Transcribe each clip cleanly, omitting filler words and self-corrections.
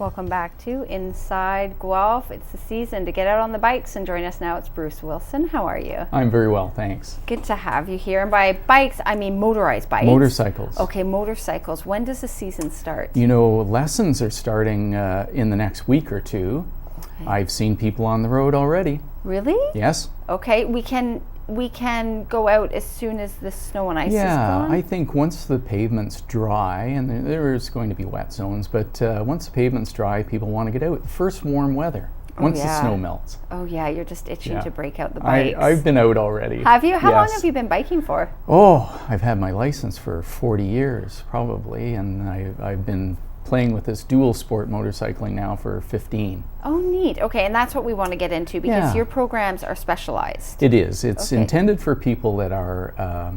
Welcome back to Inside Guelph. It's the season to get out on the bikes, and join us now. It's Bruce Wilson. How are you? I'm very well, thanks. Good to have you here. And by bikes, I mean motorized bikes. Motorcycles. Okay, motorcycles. When does the season start? You know, lessons are starting in the next week or two. Okay. I've seen people on the road already. Really? Yes. Okay, we can go out as soon as the snow and ice is gone? Yeah, I think once the pavement's dry, and there's going to be wet zones, but once the pavement's dry, people want to get out. First warm weather, once the snow melts. Oh yeah, you're just itching to break out the bikes. I've been out already. Have you? How long have you been biking for? Oh, I've had my license for 40 years, probably, and I've been playing with this dual sport motorcycling now for 15. Oh, neat. Okay, and that's what we want to get into because your programs are specialized. It is. It's intended for people that are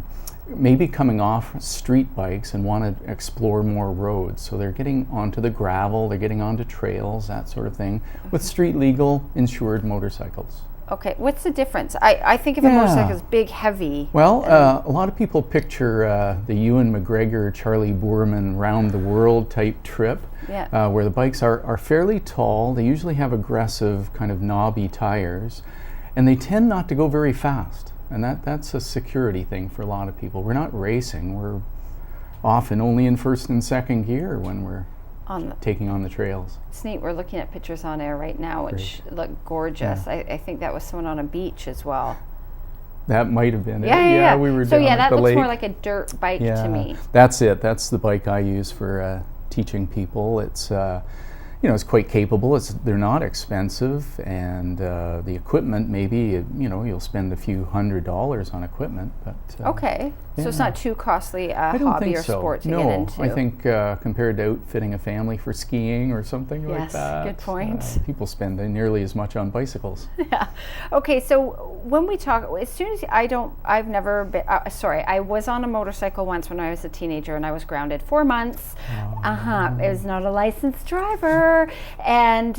maybe coming off street bikes and want to explore more roads. So they're getting onto the gravel, they're getting onto trails, that sort of thing, with street legal, insured motorcycles. Okay, what's the difference? I think of a motorcycle as big, heavy. Well, a lot of people picture the Ewan McGregor, Charlie Boorman round the world type trip, where the bikes are fairly tall. They usually have aggressive, kind of knobby tires, and they tend not to go very fast. And that's a security thing for a lot of people. We're not racing. We're often only in first and second gear when we're taking on the trails. It's neat. We're looking at pictures on air right now, which look gorgeous. Yeah. I think that was someone on a beach as well. That might have been it. Yeah. We were so down at that the looks lake. more like a dirt bike to me. That's it. That's the bike I use for teaching people. It's it's quite capable. They're not expensive, and the equipment maybe you'll spend a few $100s on equipment, but so it's not too costly a hobby or sport to get into. I think compared to outfitting a family for skiing or something like that. Good point. People spend nearly as much on bicycles. Yeah. Okay, so when we talk, as soon as I've never been. I was on a motorcycle once when I was a teenager, and I was grounded 4 months. I was not a licensed driver, and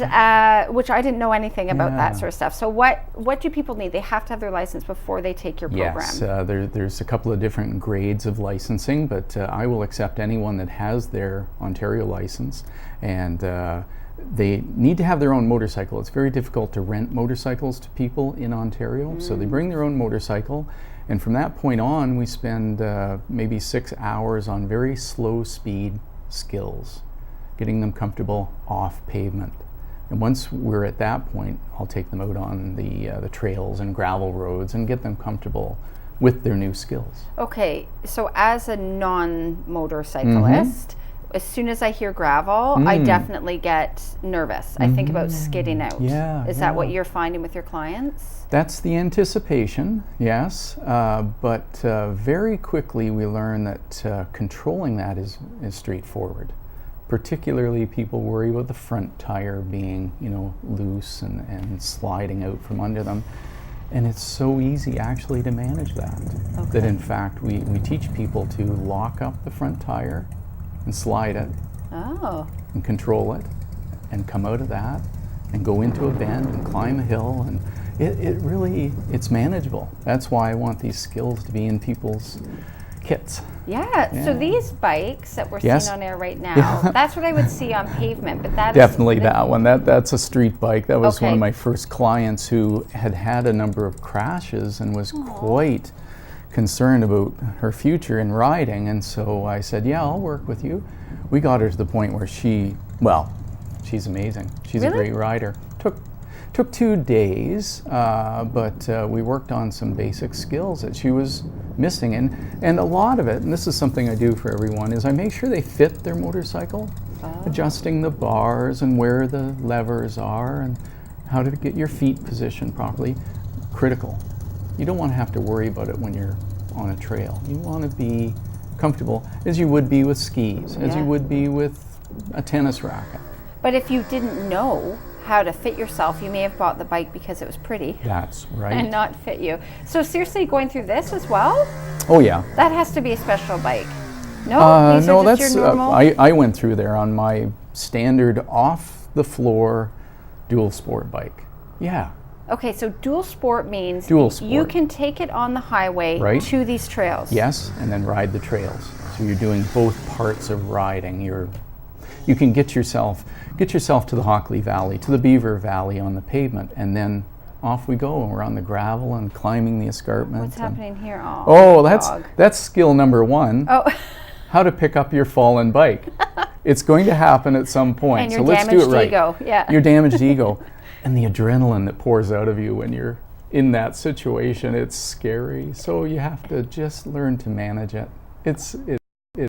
which I didn't know anything about that sort of stuff. So what do people need? They have to have their license before they take your program. Yes, there's a couple of different grades of licensing, but I will accept anyone that has their Ontario license, and they need to have their own motorcycle. It's very difficult to rent motorcycles to people in Ontario, so they bring their own motorcycle, and from that point on we spend maybe 6 hours on very slow speed skills, getting them comfortable off pavement. And once we're at that point, I'll take them out on the trails and gravel roads and get them comfortable with their new skills. Okay, so as a non-motorcyclist, as soon as I hear gravel, I definitely get nervous. I think about skidding out. Is that what you're finding with your clients? That's the anticipation, yes. But very quickly we learn that controlling that is straightforward. Particularly people worry about the front tire being, loose and sliding out from under them. And it's so easy actually to manage that. That in fact we teach people to lock up the front tire and slide it and control it and come out of that and go into a bend and climb a hill, and it's manageable. That's why I want these skills to be in people's kits. So these bikes that we're seeing on air right now, that's what I would see on pavement, but that definitely that one. That's a street bike. That was one of my first clients who had a number of crashes and was quite concerned about her future in riding, and so I said, I'll work with you. We got her to the point where she's amazing. She's a great rider. Took 2 days, but we worked on some basic skills that she was missing, and a lot of it, and this is something I do for everyone, is I make sure they fit their motorcycle, adjusting the bars and where the levers are and how to get your feet positioned properly. Critical. You don't want to have to worry about it when you're on a trail. You want to be comfortable as you would be with skis, as you would be with a tennis racket. But if you didn't know how to fit yourself, you may have bought the bike because it was pretty. That's right. And not fit you. So seriously, going through this as well? Oh yeah. That has to be a special bike. No, these are just that's your normal. I went through there on my standard off the floor dual sport bike. Yeah. Okay, so dual sport means you can take it on the highway to these trails. Yes, and then ride the trails. So you're doing both parts of riding. you can get yourself to the Hockley Valley, to the Beaver Valley on the pavement, and then off we go, and we're on the gravel and climbing the escarpment. What's happening here? Oh, dog. that's skill number one. Oh. How to pick up your fallen bike. It's going to happen at some point. And so your let's do it right. Ego. Yeah. Your damaged ego. And the adrenaline that pours out of you when you're in that situation, it's scary. So you have to just learn to manage it.